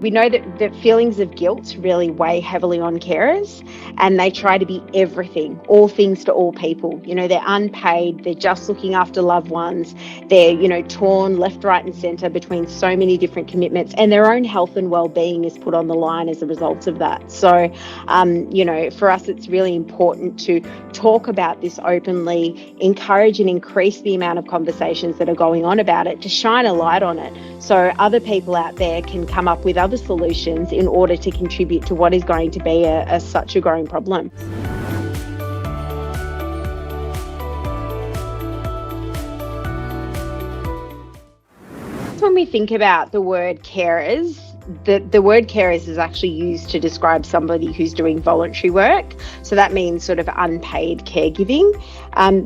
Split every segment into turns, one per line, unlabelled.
We know that feelings of guilt really weigh heavily on carers, and they try to be everything, all things to all people. They're unpaid, they're just looking after loved ones, they're, torn left, right and centre between so many different commitments, and their own health and well-being is put on the line as a result of that. So, for us, it's really important to talk about this openly, encourage and increase the amount of conversations that are going on about it, to shine a light on it so other people out there can come up with other solutions in order to contribute to what is going to be such a growing problem. When we think about the word carers, the word carers is actually used to describe somebody who's doing voluntary work. So that means sort of unpaid caregiving.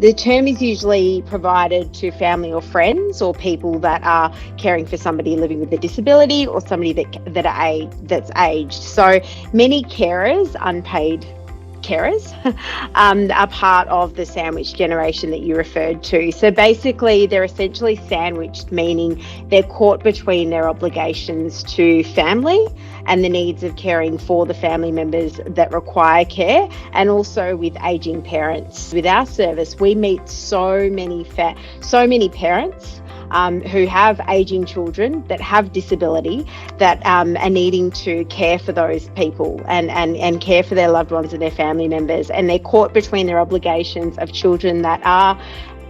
The term is usually provided to family or friends or people that are caring for somebody living with a disability or somebody that's aged. So many carers, unpaid carers, are part of the sandwich generation that you referred to. So basically, they're essentially sandwiched, meaning they're caught between their obligations to family and the needs of caring for the family members that require care, and also with aging parents. With our service, we meet so many parents who have aging children that have disability, that are needing to care for those people and care for their loved ones and their family members. And they're caught between their obligations of children that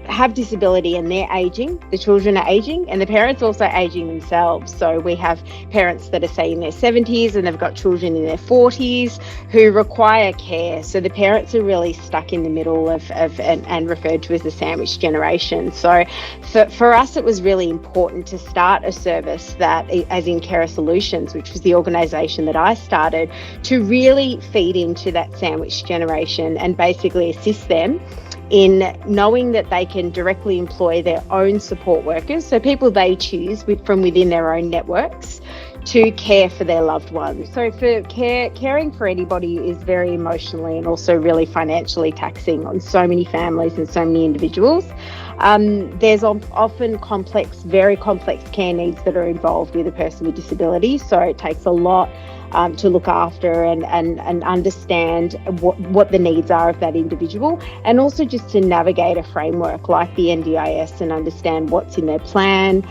have disability and they're aging, the children are aging, and the parents also aging themselves. So we have parents that are, say, in their 70s and they've got children in their 40s who require care. So the parents are really stuck in the middle and referred to as the sandwich generation. So for us, it was really important to start a service that, as in Carer Solutions, which was the organisation that I started, to really feed into that sandwich generation and basically assist them in knowing that they can directly employ their own support workers, so people they choose from within their own networks, to care for their loved ones. So for caring for anybody is very emotionally and also really financially taxing on so many families and so many individuals. There's often very complex care needs that are involved with a person with disability, so it takes a lot to look after and understand what the needs are of that individual, and also just to navigate a framework like the NDIS and understand what's in their plan,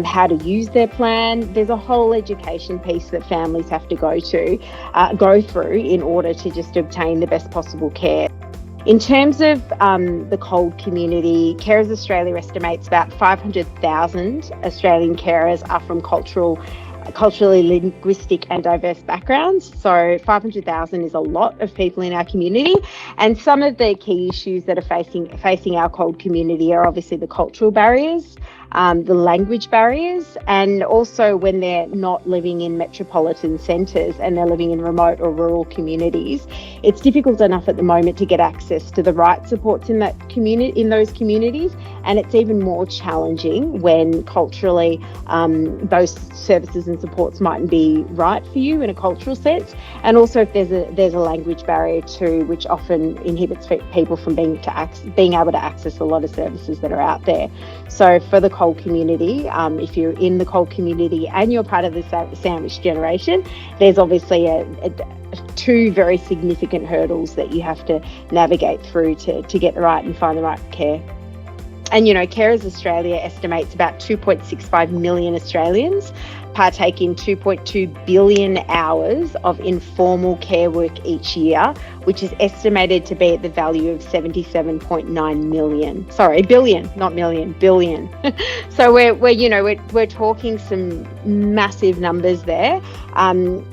how to use their plan. There's a whole education piece that families have to go through in order to just obtain the best possible care. In terms of the COLD community, Carers Australia estimates about 500,000 Australian carers are from culturally, linguistic and diverse backgrounds. So 500,000 is a lot of people in our community. And some of the key issues that are facing our COLD community are obviously the cultural barriers, the language barriers, and also when they're not living in metropolitan centres and they're living in remote or rural communities, it's difficult enough at the moment to get access to the right supports in those communities, and it's even more challenging when culturally those services and supports mightn't be right for you in a cultural sense, and also if there's a language barrier too, which often inhibits people from being able to access a lot of services that are out there. So for the COLD community, if you're in the COLD community and you're part of the sandwich generation, there's obviously two very significant hurdles that you have to navigate through to get the right and find the right care. And, Carers Australia estimates about 2.65 million Australians partake in 2.2 billion hours of informal care work each year, which is estimated to be at the value of 77.9 million. Sorry, billion, not million, billion. So we're talking some massive numbers there,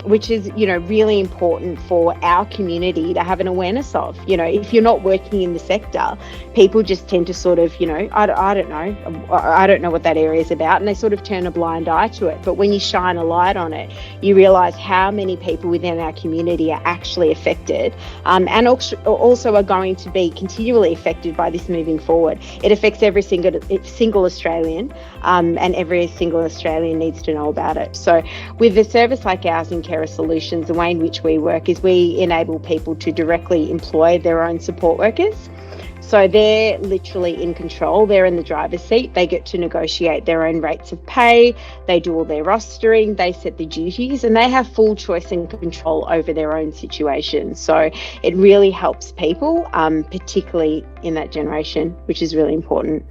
which is, really important for our community to have an awareness of. If you're not working in the sector, people just tend to sort of, I don't know what that area is about, and they sort of turn a blind eye to it. But when you shine a light on it, you realise how many people within our community are actually affected, and also are going to be continually affected by this moving forward. It affects every single Australian, and every single Australian needs to know about it. So with a service like ours in Carer Solutions, the way in which we work is we enable people to directly employ their own support workers. So they're literally in control. They're in the driver's seat. They get to negotiate their own rates of pay. They do all their rostering. They set the duties, and they have full choice and control over their own situation. So it really helps people, particularly in that generation, which is really important.